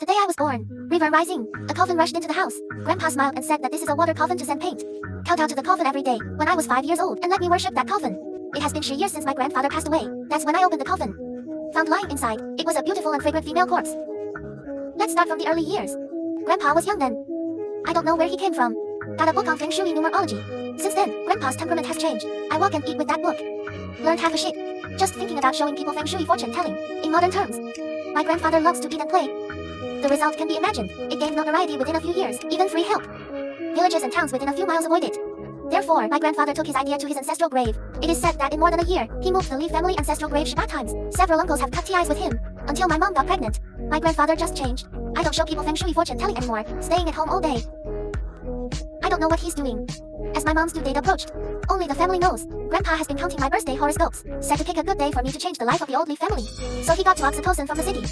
day I was born, river rising, a coffin rushed into the house. Grandpa smiled and said that this is a water coffin to send paint. Kowtowed to the coffin every day when I was 5 years old and let me worship that coffin. It has been 3 years since my grandfather passed away. That's when I opened the coffin. Found lying inside, it was a beautiful and fragrant female corpse. Let's start from the early years. Grandpa was young then. I don't know where he came from. Got a book on Feng Shui numerology. Since then, Grandpa's temperament has changed. I walk and eat with that book. Learned half a shit. Just thinking about showing people Feng Shui fortune telling, in modern terms. My grandfather loves to eat and play. The result can be imagined. It gained notoriety within a few years, even free help. Villages and towns within a few miles avoid it. Therefore, my grandfather took his idea to his ancestral grave. It is said that in more than a year, he moved the Lee family ancestral grave Shabbat times. Several uncles have cut ties with him, until my mom got pregnant. My grandfather just changed. I don't show people Feng Shui fortune telling anymore, staying at home all day. I don't know what he's doing. As my mom's due date approached, only the family knows. Grandpa has been counting my birthday horoscopes, said to pick a good day for me to change the life of the old Lee family. So he got to oxytocin from the city.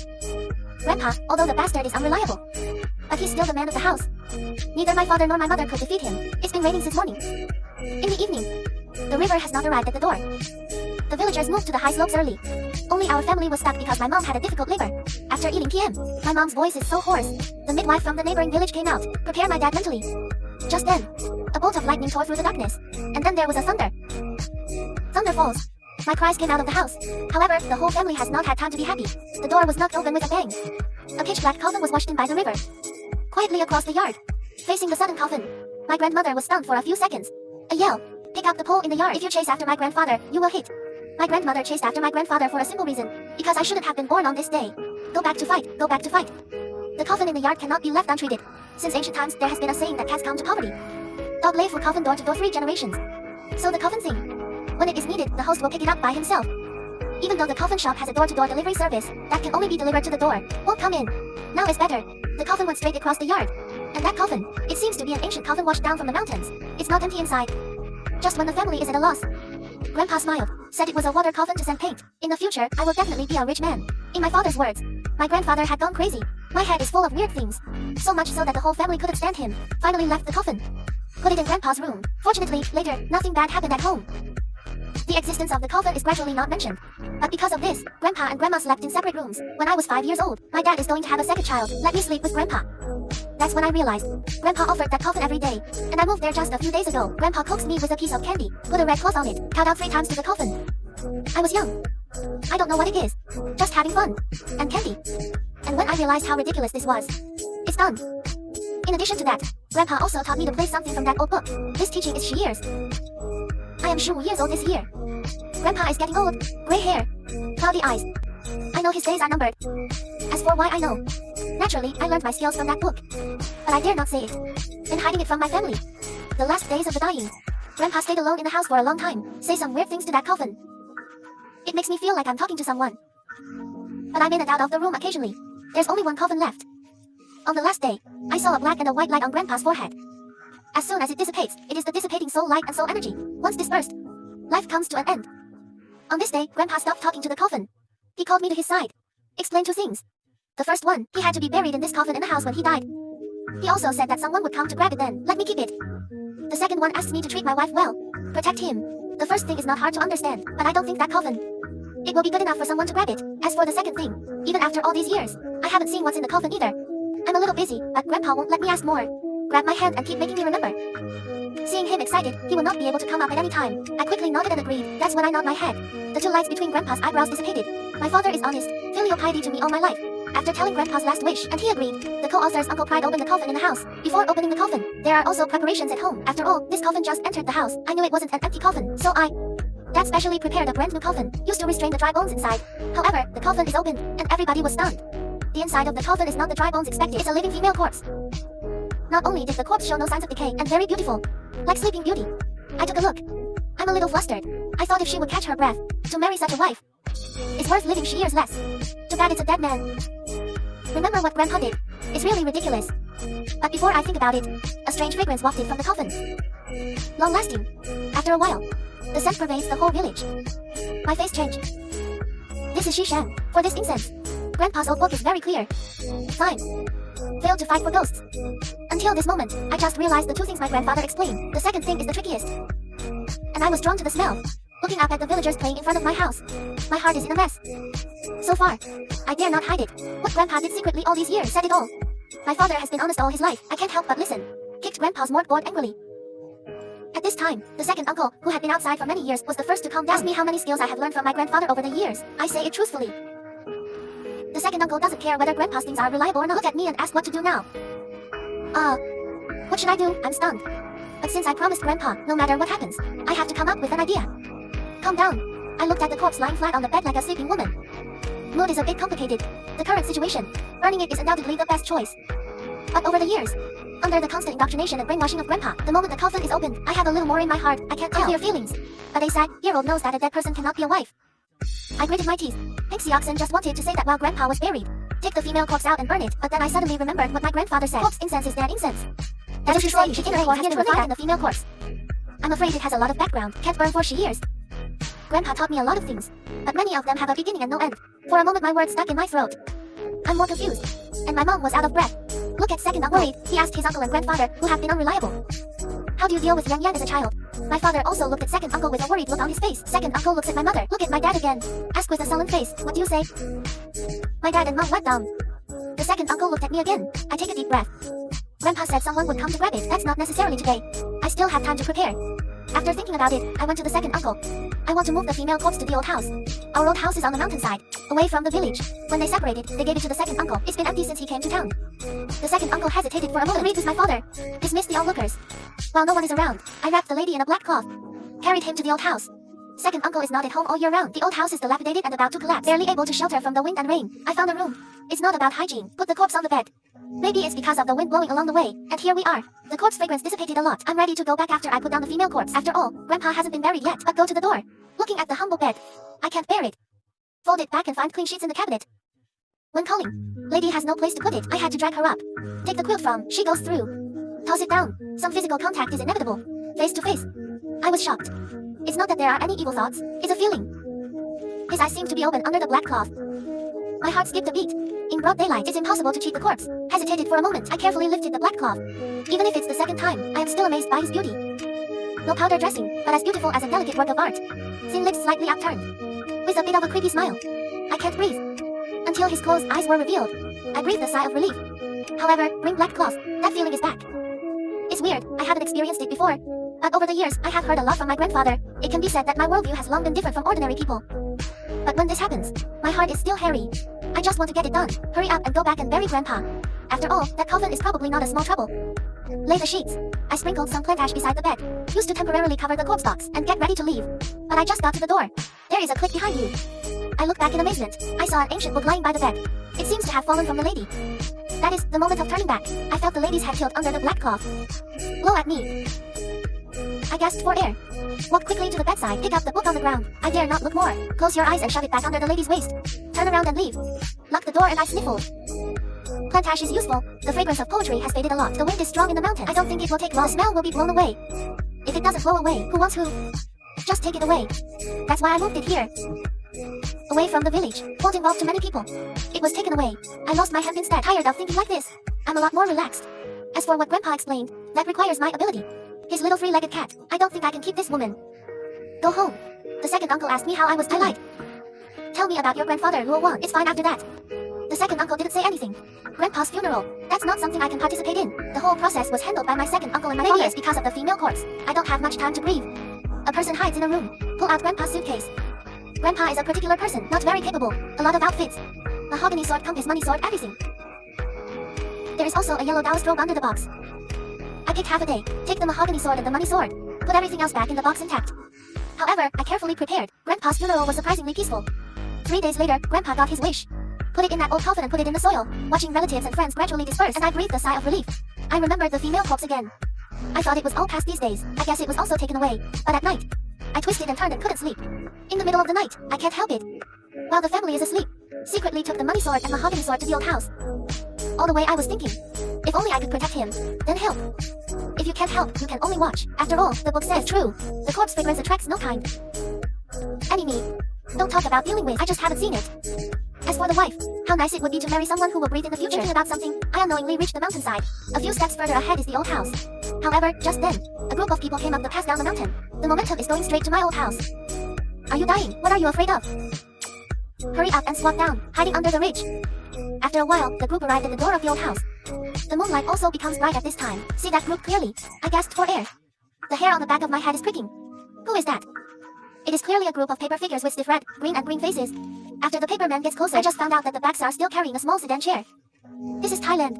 Grandpa, although the bastard is unreliable, but he's still the man of the house. Neither my father nor my mother could defeat him. It's been raining since morning. In the evening, the river has not arrived at the door. The villagers moved to the high slopes early. Only our family was stuck because my mom had a difficult labor. After eating PM, my mom's voice is so hoarse. The midwife from the neighboring village came out, prepare my dad mentally. Just then, a bolt of lightning tore through the darkness, and then there was a thunder. Thunder falls. My cries came out of the house. However, the whole family has not had time to be happy. The door was knocked open with a bang. A pitch-black coffin was washed in by the river. Quietly across the yard, facing the sudden coffin, my grandmother was stunned for a few seconds. A yell. Pick up the pole in the yard. If you chase after my grandfather, you will hit. My grandmother chased after my grandfather for a simple reason. Because I shouldn't have been born on this day. Go back to fight. Go back to fight. The coffin in the yard cannot be left untreated. Since ancient times, there has been a saying that cats come to poverty. Dog lay for coffin door to door 3 generations. So the coffin sing. When it is needed, the host will pick it up by himself. Even though the coffin shop has a door-to-door delivery service, that can only be delivered to the door, won't come in. Now is better. The coffin went straight across the yard. And that coffin, it seems to be an ancient coffin washed down from the mountains. It's not empty inside. Just when the family is at a loss. Grandpa smiled, said it was a water coffin to send paint. In the future, I will definitely be a rich man. In my father's words, my grandfather had gone crazy. My head is full of weird things. So much so that the whole family couldn't stand him. Finally left the coffin. Put it in Grandpa's room. Fortunately, later, nothing bad happened at home. The existence of the coffin is gradually not mentioned. But because of this, Grandpa and Grandma slept in separate rooms. When I was 5 years old, my dad is going to have a second child. Let me sleep with Grandpa. That's when I realized. Grandpa offered that coffin every day. And I moved there just a few days ago. Grandpa coaxed me with a piece of candy, put a red cloth on it, kowed out 3 times to the coffin. I was young. I don't know what it is. Just having fun. And candy. And when I realized how ridiculous this was, it's done. In addition to that, Grandpa also taught me to play something from that old book. This teaching is 3 years. I am 2 years old this year. Grandpa is getting old, gray hair, cloudy eyes. I know his days are numbered. As for why I know, naturally, I learned my skills from that book. But I dare not say it. Been hiding it from my family. The last days of the dying, Grandpa stayed alone in the house for a long time, say some weird things to that coffin. It makes me feel like I'm talking to someone. But I'm in and out of the room occasionally. There's only one coffin left. On the last day, I saw a black and a white light on Grandpa's forehead. As soon as it dissipates, it is the dissipating soul light and soul energy. Once dispersed, life comes to an end. On this day, Grandpa stopped talking to the coffin. He called me to his side. Explained 2 things. The first one, he had to be buried in this coffin in the house when he died. He also said that someone would come to grab it then, let me keep it. The second one asked me to treat my wife well, protect him. The first thing is not hard to understand, but I don't think that coffin, it will be good enough for someone to grab it. As for the second thing, even after all these years, I haven't seen what's in the coffin either. I'm a little busy, but Grandpa won't let me ask more. Grab my hand and keep making me remember. Seeing him excited, he will not be able to come up at any time. I quickly nodded and agreed. That's when I nod my head. The 2 lights between Grandpa's eyebrows dissipated. My father is honest, filial piety to me all my life. After telling Grandpa's last wish, and he agreed, the co-author's uncle pried open the coffin in the house. Before opening the coffin, there are also preparations at home. After all, this coffin just entered the house. I knew it wasn't an empty coffin, so Dad specially prepared a brand new coffin, used to restrain the dry bones inside. However, the coffin is open, and everybody was stunned. The inside of the coffin is not the dry bones expected, it's a living female corpse. Not only did the corpse show no signs of decay and very beautiful, like Sleeping Beauty. I took a look. I'm a little flustered. I thought if she would catch her breath, to marry such a wife, it's worth living 3 years less. Too bad it's a dead man. Remember what Grandpa did? It's really ridiculous. But before I think about it, a strange fragrance wafted from the coffin. Long lasting. After a while, the scent pervades the whole village. My face changed. This is Shishan. For this incense, Grandpa's old book is very clear. Fine. Failed to fight for ghosts. Until this moment, I just realized the 2 things my grandfather explained. The second thing is the trickiest. And I was drawn to the smell. Looking up at the villagers playing in front of my house. My heart is in a mess. So far, I dare not hide it. What Grandpa did secretly all these years said it all. My father has been honest all his life. I can't help but listen. Kicked Grandpa's mortboard angrily. At this time, the second uncle, who had been outside for many years, was the first to calm down. Ask me how many skills I have learned from my grandfather over the years. I say it truthfully. The second uncle doesn't care whether Grandpa's things are reliable or not. Look at me and ask what to do now. What should I do? I'm stunned. But since I promised Grandpa, no matter what happens, I have to come up with an idea. Calm down. I looked at the corpse lying flat on the bed like a sleeping woman. Mood is a bit complicated. The current situation, burning it is undoubtedly the best choice. But over the years, under the constant indoctrination and brainwashing of Grandpa, the moment the coffin is opened, I have a little more in my heart. I can't tell clear feelings. But a sad-year-old knows that a dead person cannot be a wife. I gritted my teeth. Pixie Oxen just wanted to say that while Grandpa was buried, take the female corpse out and burn it, but then I suddenly remembered what my grandfather said. Corpse incense is dead incense. That is to say, she didn't has to refine the female corpse. I'm afraid it has a lot of background, can't burn for years. Grandpa taught me a lot of things, but many of them have a beginning and no end. For a moment my words stuck in my throat. I'm more confused. And my mom was out of breath. Look at second uncle. Worried, he asked his uncle and grandfather, who have been unreliable. How do you deal with Yang Yang as a child? My father also looked at second uncle with a worried look on his face. Second uncle looks at my mother. Look at my dad again. Ask with a sullen face, what do you say? My dad and mom went down. The second uncle looked at me again. I take a deep breath. Grandpa said someone would come to grab it. That's not necessarily today. I still have time to prepare. After thinking about it, I went to the second uncle. I want to move the female corpse to the old house. Our old house is on the mountainside, away from the village. When they separated, they gave it to the second uncle. It's been empty since he came to town. The second uncle hesitated for a moment. Agreed with my father. Dismissed the onlookers. While no one is around, I wrapped the lady in a black cloth. Carried him to the old house. Second uncle is not at home all year round. The old house is dilapidated and about to collapse, barely able to shelter from the wind and rain. I found a room. It's not about hygiene. Put the corpse on the bed. Maybe it's because of the wind blowing along the way, and here we are. The corpse fragrance dissipated a lot. I'm ready to go back after I put down the female corpse. After all, Grandpa hasn't been buried yet. But go to the door. Looking at the humble bed. I can't bear it. Fold it back and find clean sheets in the cabinet. When calling, lady has no place to put it. I had to drag her up. Take the quilt from, she goes through. Toss it down. Some physical contact is inevitable. Face to face. I was shocked. It's not that there are any evil thoughts, it's a feeling. His eyes seemed to be open under the black cloth. My heart skipped a beat. In broad daylight, it's impossible to cheat the corpse. Hesitated for a moment, I carefully lifted the black cloth. Even if it's the second time, I am still amazed by his beauty. No powder dressing, but as beautiful as a delicate work of art. Thin lips slightly upturned. With a bit of a creepy smile. I can't breathe. Until his closed eyes were revealed. I breathed a sigh of relief. However, bring black cloth, that feeling is back. It's weird, I haven't experienced it before. But over the years, I have heard a lot from my grandfather. It can be said that my worldview has long been different from ordinary people. But when this happens, my heart is still hairy. I just want to get it done, hurry up and go back and bury Grandpa. After all, that coffin is probably not a small trouble. Lay the sheets. I sprinkled some plant ash beside the bed, used to temporarily cover the corpse box, and get ready to leave. But I just got to the door. There is a click behind you. I looked back in amazement. I saw an ancient book lying by the bed. It seems to have fallen from the lady. That is, the moment of turning back, I felt the lady's head tilt under the black cloth. Blow at me. I gasped for air. Walked quickly to the bedside, pick up the book on the ground. I dare not look more. Close your eyes and shove it back under the lady's waist. Turn around and leave. Lock the door and I sniffled. Plant ash is useful. The fragrance of poetry has faded a lot. The wind is strong in the mountain. I don't think it will take long. The smell will be blown away. If it doesn't blow away, who wants who? Just take it away. That's why I moved it here. Away from the village. Won't involve too many people. It was taken away. I lost my hemp instead. Tired of thinking like this. I'm a lot more relaxed. As for what Grandpa explained, that requires my ability. His little three-legged cat. I don't think I can keep this woman. Go home. The second uncle asked me how I was doing. I lied. Tell me about your grandfather, Luo Wan. It's fine after that. The second uncle didn't say anything. Grandpa's funeral. That's not something I can participate in. The whole process was handled by my second uncle and my father. Maybe it's because of the female corpse. I don't have much time to grieve. A person hides in a room. Pull out Grandpa's suitcase. Grandpa is a particular person, not very capable. A lot of outfits. Mahogany sword, compass, money sword, everything. There is also a yellow Taoist robe under the box. I picked half a day. Take the mahogany sword and the money sword. Put everything else back in the box intact. However, I carefully prepared. Grandpa's funeral was surprisingly peaceful. 3 days later, Grandpa got his wish. Put it in that old coffin and put it in the soil. Watching relatives and friends gradually disperse, and I breathed a sigh of relief. I remembered the female corpse again. I thought it was all past these days. I guess it was also taken away. But at night, I twisted and turned and couldn't sleep. In the middle of the night, I can't help it. While the family is asleep, secretly took the money sword and mahogany sword to the old house. All the way I was thinking, if only I could protect him, then help. If you can't help, you can only watch. After all, the book says true. The corpse fragrance attracts no kind. Enemy. Don't talk about dealing with. I just haven't seen it. As for the wife, how nice it would be to marry someone who will breathe in the future. Thinking about something, I unknowingly reached the mountainside. A few steps further ahead is the old house. However, just then, a group of people came up the path down the mountain. The momentum is going straight to my old house. Are you dying? What are you afraid of? hurry up and squat down, hiding under the ridge. After a while, the group arrived at the door of the old house. The moonlight also becomes bright at this time. See that group clearly? I gasped for air. The hair on the back of my head is pricking. Who is that? It is clearly a group of paper figures with stiff red, green and green faces. After the paper man gets closer, I just found out that the backs are still carrying a small sedan chair. This is Thailand.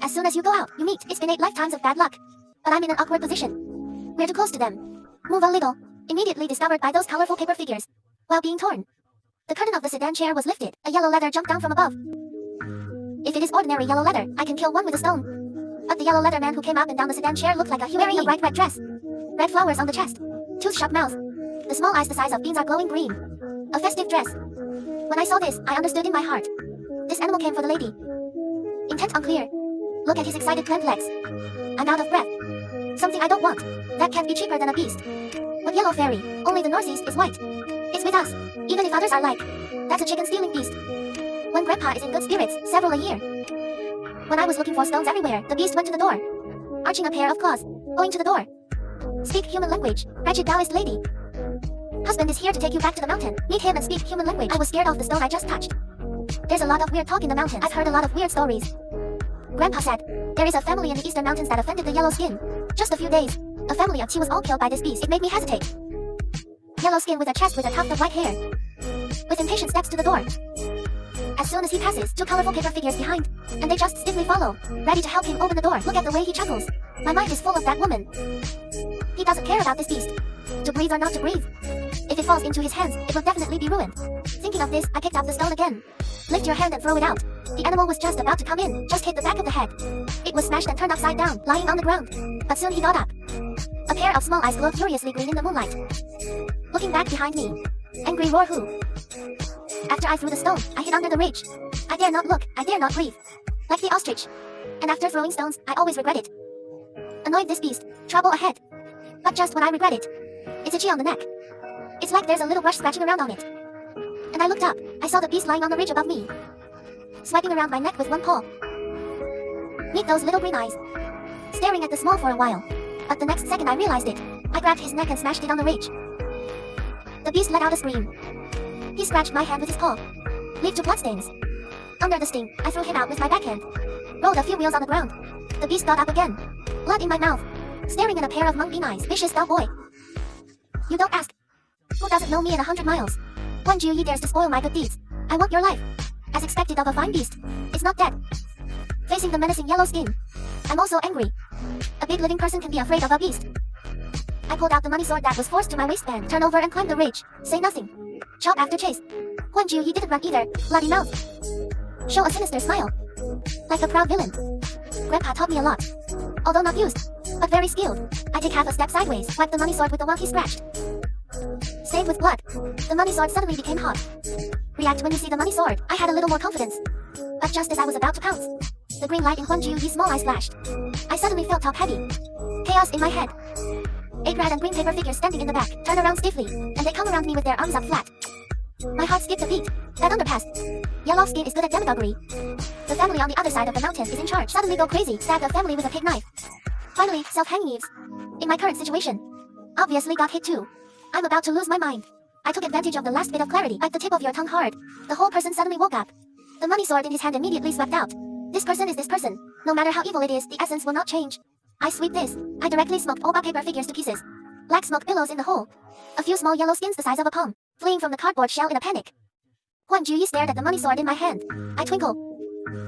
As soon as you go out, you meet. It's been 8 lifetimes of bad luck. But I'm in an awkward position. We're too close to them. Move a little. Immediately discovered by those colorful paper figures. While being torn, the curtain of the sedan chair was lifted. A yellow leather jumped down from above. If it is ordinary yellow leather, I can kill one with a stone. But the yellow leather man who came up and down the sedan chair looked like a human being. A bright red dress. Red flowers on the chest. Tooth-sharp mouth. The small eyes the size of beans are glowing green. A festive dress. When I saw this, I understood in my heart. This animal came for the lady. Intent unclear. Look at his excited plant legs. I'm out of breath. Something I don't want. That can't be cheaper than a beast. What yellow fairy? Only the northeast is white. It's with us. Even if others are like, that's a chicken-stealing beast. When Grandpa is in good spirits, several a year. When I was looking for stones everywhere, the beast went to the door. Arching a pair of claws. Going to the door. Speak human language, wretched Taoist lady. Husband is here to take you back to the mountain. Meet him and speak human language. I was scared of the stone I just touched. There's a lot of weird talk in the mountain. I've heard a lot of weird stories. Grandpa said, there is a family in the eastern mountains that offended the yellow skin. Just a few days. A family of 2 was all killed by this beast. It made me hesitate. Yellow skin with a chest with a tuft of white hair. With impatient steps to the door. As soon as he passes, 2 colorful paper figures behind. And they just stiffly follow, ready to help him open the door. Look at the way he chuckles. My mind is full of that woman. He doesn't care about this beast. To breathe or not to breathe. If it falls into his hands, it will definitely be ruined. Thinking of this, I picked up the stone again. Lift your hand and throw it out. The animal was just about to come in, just hit the back of the head. It was smashed and turned upside down, lying on the ground. But soon he got up. A pair of small eyes glowed furiously green in the moonlight. Looking back behind me. Angry roar who? After I threw the stone, I hid under the ridge. I dare not look, I dare not breathe. Like the ostrich. And after throwing stones, I always regret it. Annoyed this beast, trouble ahead. But just when I regret it, it's itchy on the neck. It's like there's a little brush scratching around on it. And I looked up, I saw the beast lying on the ridge above me. Swiping around my neck with one paw. Meet those little green eyes. Staring at the small for a while. But the next second I realized it. I grabbed his neck and smashed it on the ridge. The beast let out a scream. He scratched my hand with his paw. Leave 2 bloodstains. Under the sting, I threw him out with my backhand. Rolled a few wheels on the ground. The beast got up again. Blood in my mouth. Staring at a pair of monkey eyes. Vicious dull boy. You don't ask. Who doesn't know me in 100 miles? One Jiu Yi dares to spoil my good deeds. I want your life. As expected of a fine beast. It's not dead. Facing the menacing yellow skin. I'm also angry. A big living person can be afraid of a beast. I pulled out the money sword that was forced to my waistband. Turn over and climb the ridge. Say nothing. Chop after chase. Huan Jiu Yi didn't run either. Bloody mouth. Show a sinister smile. Like a proud villain. Grandpa taught me a lot. Although not used, but very skilled. I take half a step sideways, wipe the money sword with the one he scratched. Stained with blood. The money sword suddenly became hot. React when you see the money sword. I had a little more confidence. But just as I was about to pounce, the green light in Huan Jiu Yi's small eyes flashed. I suddenly felt top heavy. Chaos in my head. 8 red and green paper figures standing in the back, turn around stiffly, and they come around me with their arms up flat. My heart skipped a beat. That underpass. Yellow skin is good at demagoguery. The family on the other side of the mountain is in charge. Suddenly go crazy, stab the family with a pig knife. Finally, self-hanging Eves. In my current situation. Obviously got hit too. I'm about to lose my mind. I took advantage of the last bit of clarity. Bite the tip of your tongue hard. The whole person suddenly woke up. The money sword in his hand immediately swept out. This person is this person. No matter how evil it is, the essence will not change. I sweep this. I directly smoked all my paper figures to pieces. Black smoke billows in the hole. A few small yellow skins the size of a palm, fleeing from the cardboard shell in a panic. Huan Jiu Yi stared at the money sword in my hand. I twinkle.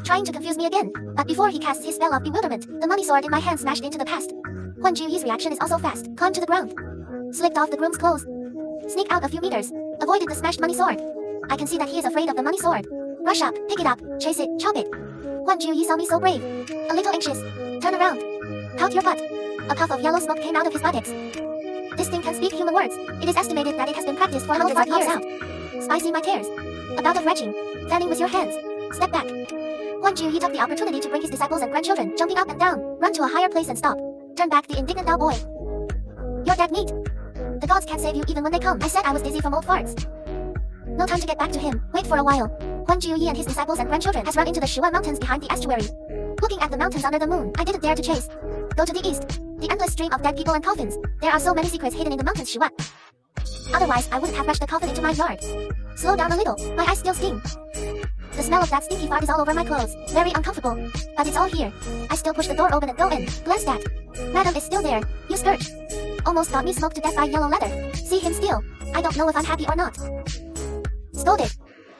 Trying to confuse me again, but before he casts his spell of bewilderment, the money sword in my hand smashed into the past. Huan Jiu Yi's reaction is also fast. Climbed to the ground. Slipped off the groom's clothes. Sneak out a few meters. Avoided the smashed money sword. I can see that he is afraid of the money sword. Rush up, pick it up, chase it, chop it. Huan Jiu Yi saw me so brave. A little anxious. Turn around. Pout your butt. A puff of yellow smoke came out of his buttocks. This thing can speak human words. It is estimated that it has been practiced for hundreds of years. Out. Spicy my tears. A bout of retching. Fanning with your hands. Step back. Huan Jiu Yi took the opportunity to bring his disciples and grandchildren, jumping up and down, run to a higher place and stop. Turn back the indignant Dao boy. You're dead meat. The gods can't save you even when they come. I said I was dizzy from old farts. No time to get back to him. Wait for a while. Huan Jiu Yi and his disciples and grandchildren has run into the Shua mountains behind the estuary. Looking at the mountains under the moon, I didn't dare to chase. Go to the east. The endless stream of dead people and coffins. There are so many secrets hidden in the mountains, Shua. Otherwise, I wouldn't have rushed the coffin into my yard. Slow down a little, my eyes still sting. The smell of that stinky fart is all over my clothes. Very uncomfortable. But it's all here. I still push the door open and go in. Bless that. Madam is still there. You scourge. Almost got me smoked to death by yellow leather. See him still. I don't know if I'm happy or not. Scolded.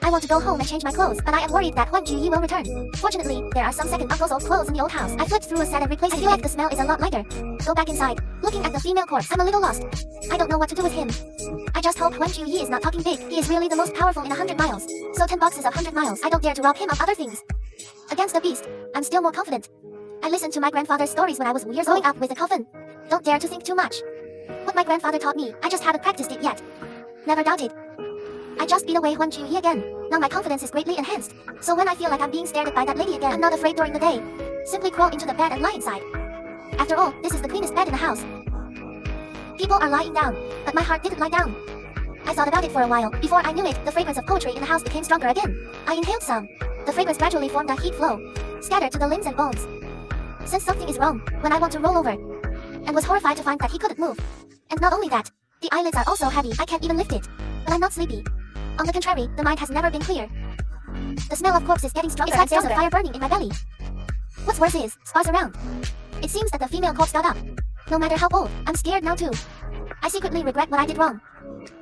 I want to go home and change my clothes, but I am worried that Huan Juyi will return. Fortunately, there are some second uncle's old clothes in the old house. I flipped through a set and replaced it. I feel like the smell is a lot lighter. Go back inside. Looking at the female corpse, I'm a little lost. I don't know what to do with him. I just hope Huan Juyi is not talking big. He is really the most powerful in 100 miles. So 10 boxes of 100 miles. I don't dare to rob him of other things. Against the beast, I'm still more confident. I listened to my grandfather's stories when I was years old. Growing up with a coffin. Don't dare to think too much. What my grandfather taught me, I just haven't practiced it yet. Never doubted. I just beat away Huan Juyi again. Now my confidence is greatly enhanced. So when I feel like I'm being stared at by that lady again, I'm not afraid during the day. Simply crawl into the bed and lie inside. After all, this is the cleanest bed in the house. People are lying down, but my heart didn't lie down. I thought about it for a while. Before I knew it, the fragrance of poetry in the house became stronger again. I inhaled some. The fragrance gradually formed a heat flow, scattered to the limbs and bones. Since something is wrong, when I want to roll over, and was horrified to find that he couldn't move. And not only that, the eyelids are also heavy. I can't even lift it. But I'm not sleepy. On the contrary, the mind has never been clear. The smell of corpse is getting stronger. It's like there's a fire burning in my belly. What's worse is, spars around. It seems that the female corpse got up. No matter how old, I'm scared now too. I secretly regret what I did wrong.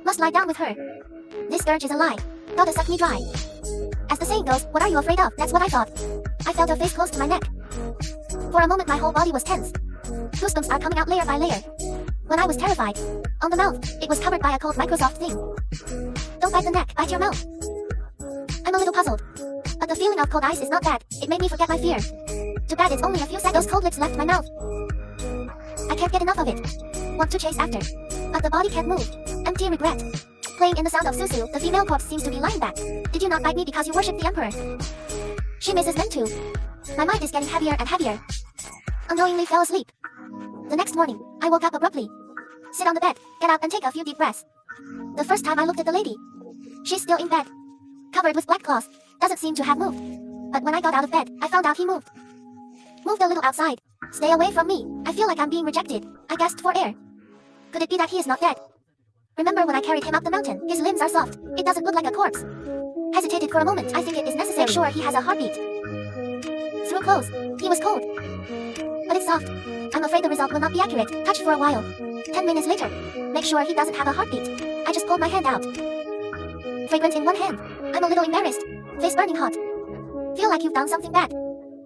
Must lie down with her. This scourge is a lie. Gotta suck me dry. As the saying goes, what are you afraid of? That's what I thought. I felt her face close to my neck. For a moment my whole body was tense. Goosebumps are coming out layer by layer. When I was terrified, on the mouth, it was covered by a cold Microsoft thing. Don't bite the neck, bite your mouth. I'm a little puzzled. But the feeling of cold ice is not bad. It made me forget my fear. Too bad it's only a few seconds. Those cold lips left my mouth. I can't get enough of it. Want to chase after. But the body can't move. Empty regret. Playing in the sound of Susu, the female corpse seems to be lying back. Did you not bite me because you worship the emperor? She misses men too. My mind is getting heavier and heavier. Unknowingly fell asleep. The next morning, I woke up abruptly. Sit on the bed, get up and take a few deep breaths. The first time I looked at the lady. She's still in bed. Covered with black cloth. Doesn't seem to have moved. But when I got out of bed, I found out he moved. Moved a little outside. Stay away from me. I feel like I'm being rejected. I gasped for air. Could it be that he is not dead? Remember when I carried him up the mountain? His limbs are soft. It doesn't look like a corpse. Hesitated for a moment. I think it is necessary. Make sure he has a heartbeat. Through clothes. He was cold. But it's soft. I'm afraid the result will not be accurate. Touched for a while. 10 minutes later. Make sure he doesn't have a heartbeat. I just pulled my hand out. Fragrant in one hand. I'm a little embarrassed. Face burning hot. Feel like you've done something bad.